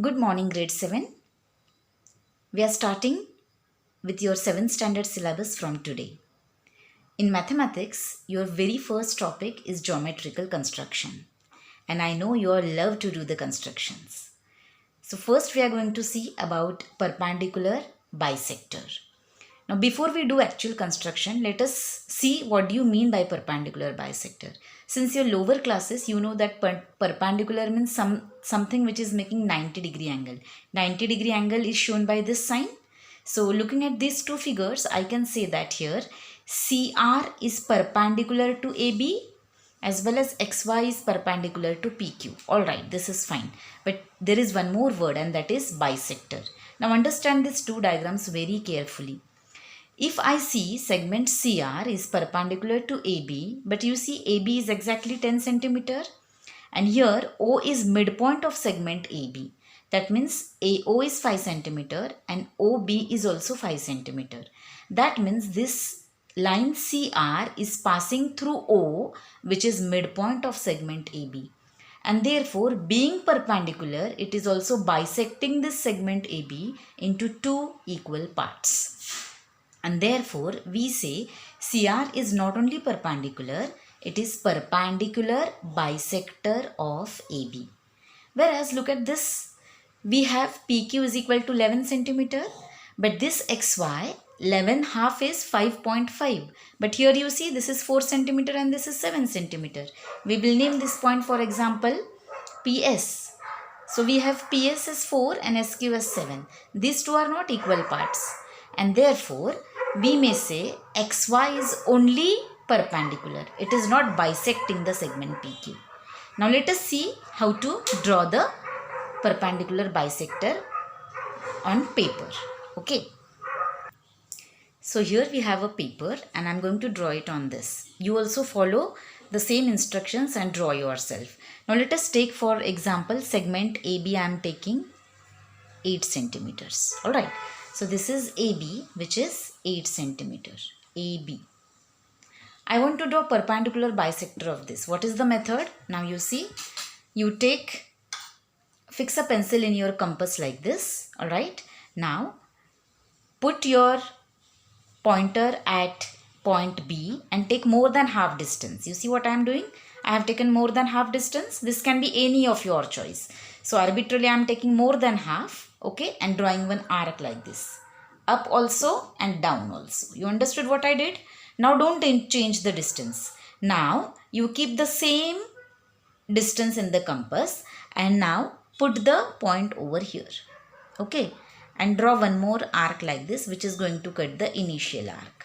Good morning, grade 7. We are starting with your 7th standard syllabus from today. In mathematics, your very first topic is geometrical construction. And I know you all love to do the constructions. So first we are going to see about perpendicular bisector. Now before we do actual construction, let us see what do you mean by perpendicular bisector. Since your lower classes, you know that perpendicular means something which is making 90-degree angle. 90-degree angle is shown by this sign. So looking at these two figures, I can say that here CR is perpendicular to AB as well as XY is perpendicular to PQ. Alright, this is fine. But there is one more word and that is bisector. Now understand these two diagrams very carefully. If I see segment CR is perpendicular to AB, but you see AB is exactly 10 centimeter and here O is midpoint of segment AB. That means AO is 5 centimeter and OB is also 5 centimeter. That means this line CR is passing through O, which is midpoint of segment AB. And therefore, being perpendicular, it is also bisecting this segment AB into two equal parts. And therefore, we say CR is not only perpendicular, it is perpendicular bisector of AB. Whereas, look at this, we have PQ is equal to 11 centimeter, but this XY, 11 half is 5.5. But here you see this is 4 centimeter and this is 7 centimeter. We will name this point, for example, PS. So we have PS as 4 and SQ as 7. These two are not equal parts. And therefore, we may say XY is only perpendicular. It is not bisecting the segment PQ. Now let us see how to draw the perpendicular bisector on paper. Okay. So here we have a paper and I am going to draw it on this. You also follow the same instructions and draw yourself. Now let us take for example segment AB. I am taking 8 centimeters. Alright. So this is AB, which is 8 centimeter. AB. I want to draw perpendicular bisector of this. What is the method? Now you see, you fix a pencil in your compass like this. Alright. Now put your pointer at point B and take more than half distance. You see what I am doing? I have taken more than half distance. This can be any of your choice. So arbitrarily I am taking more than half. Okay, and drawing one arc like this. Up also and down also. You understood what I did? Now don't change the distance. Now you keep the same distance in the compass and now put the point over here. Okay, and draw one more arc like this, which is going to cut the initial arc.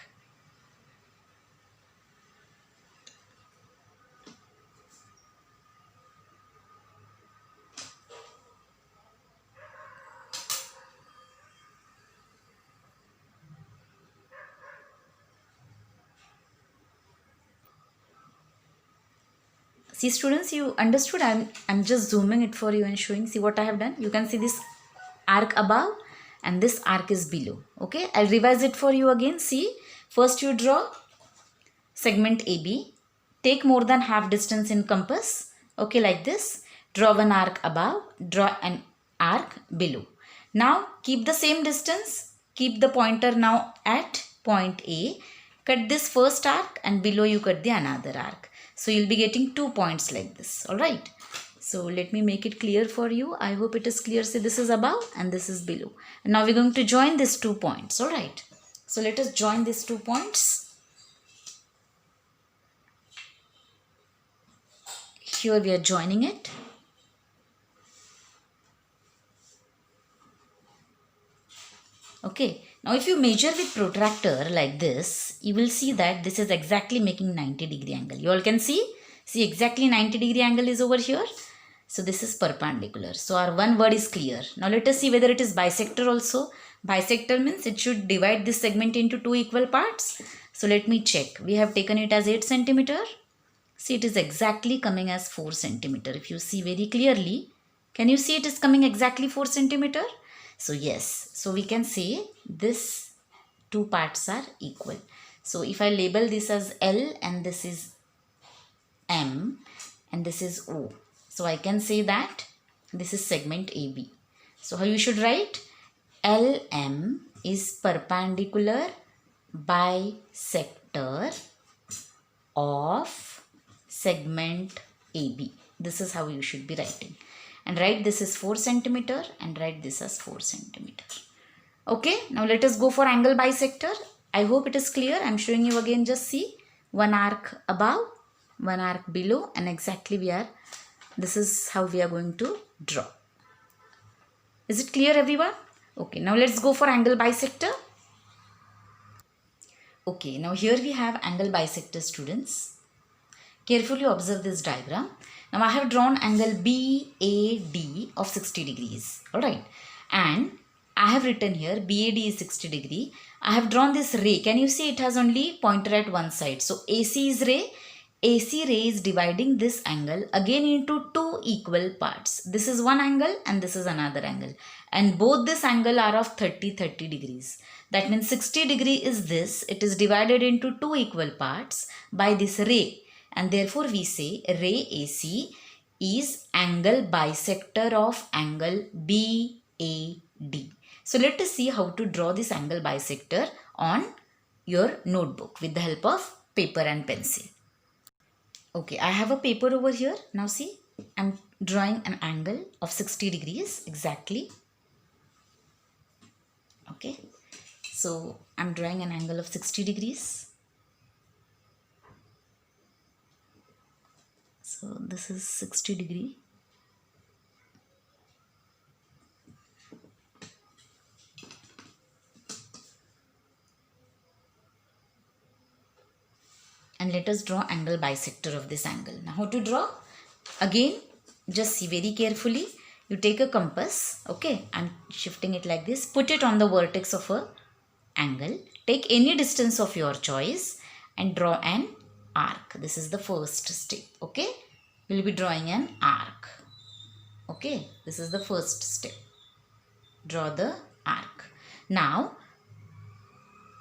See students, you understood? I'm just zooming it for you and showing. See what I have done? You can see this arc above and this arc is below. Okay, I'll revise it for you again. See, first you draw segment AB. Take more than half distance in compass. Okay, like this. Draw one arc above. Draw an arc below. Now keep the same distance. Keep the pointer now at point A. Cut this first arc and below you cut the another arc. So you'll be getting 2 points like this. Alright. So let me make it clear for you. I hope it is clear. See, this is above and this is below. And now we're going to join these 2 points. Alright. So let us join these 2 points. Here we are joining it. Okay. Now if you measure with protractor like this, you will see that this is exactly making 90-degree angle. You all can see? See, exactly 90-degree angle is over here. So this is perpendicular. So our one word is clear. Now let us see whether it is bisector also. Bisector means it should divide this segment into 2 equal parts. So let me check. We have taken it as 8 centimeter. See, it is exactly coming as 4 centimeter. If you see very clearly, can you see it is coming exactly 4 centimeter? So yes, so we can say this 2 parts are equal. So if I label this as L and this is M and this is O. So I can say that this is segment AB. So how you should write? LM is perpendicular bisector of segment AB. This is how you should be writing. And write this is 4 centimeter and write this as 4 centimeter. Okay, now let us go for angle bisector. I hope it is clear. I am showing you again. Just see, one arc above, one arc below, and exactly this is how we are going to draw. Is it clear, everyone? Okay, now let's go for angle bisector. Okay, now here we have angle bisector, students. Carefully observe this diagram. Now I have drawn angle BAD of 60 degrees. Alright, and I have written here BAD is 60 degree. I have drawn this ray. Can you see it has only pointer at one side? So AC is ray. AC ray is dividing this angle again into two equal parts. This is one angle and this is another angle. And both this angle are of 30 degrees. That means 60 degree is this. It is divided into two equal parts by this ray. And therefore we say ray AC is angle bisector of angle BAD. So let us see how to draw this angle bisector on your notebook with the help of paper and pencil. Okay, I have a paper over here. Now see, I'm drawing an angle of 60 degrees exactly. Okay, so I'm drawing an angle of 60 degrees. So this is 60 degree. And let us draw angle bisector of this angle. Now how to draw? Again, just see very carefully. You take a compass. Okay, I'm shifting it like this. Put it on the vertex of a angle. Take any distance of your choice and draw an arc. This is the first step. Okay, we'll be drawing an arc. Okay, this is the first step. Draw the arc. Now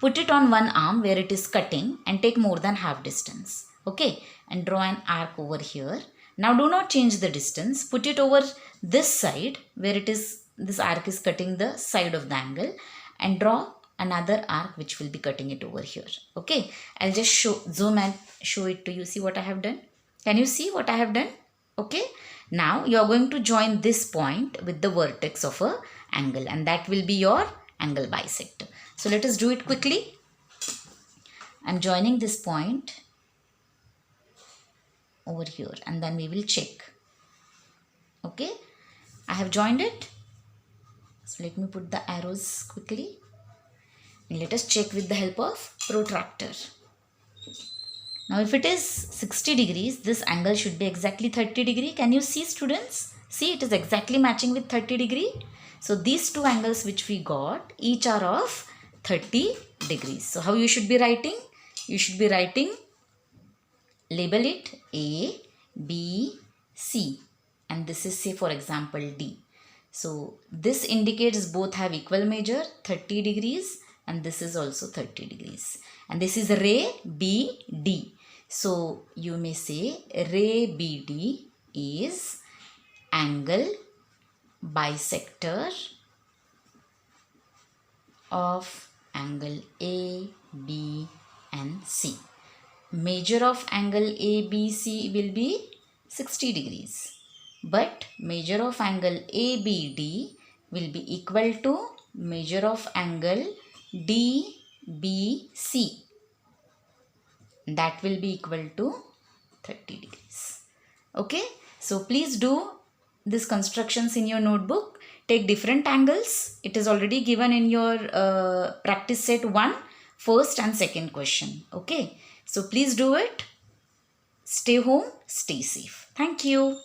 put it on one arm where it is cutting and take more than half distance. Okay, and draw an arc over here. Now do not change the distance. Put it over this side where it is, this arc is cutting the side of the angle, and draw another arc which will be cutting it over here. Okay, I'll just zoom and show it to you. See what I have done? Can you see what I have done? Okay, now you are going to join this point with the vertex of a angle, and that will be your angle bisector. So let us do it quickly. I'm joining this point over here and then we will check. Okay, I have joined it. So let me put the arrows quickly and let us check with the help of protractor. Now if it is 60 degrees, this angle should be exactly 30 degree. Can you see, students? See, it is exactly matching with 30 degree. So these two angles which we got, each are of 30 degrees. So how you should be writing? You should be writing, label it A, B, C, and this is, say for example, D. So this indicates both have equal measure, 30 degrees, and this is also 30 degrees. And this is ray BD. So you may say ray BD is angle bisector of angle A, B and C. Measure of angle ABC will be 60 degrees, but measure of angle ABD will be equal to measure of angle DBC. That will be equal to 30 degrees. Okay, so please do these constructions in your notebook. Take different angles. It is already given in your practice set 1, first and second question. Okay, so please do it. Stay home, stay safe. Thank you.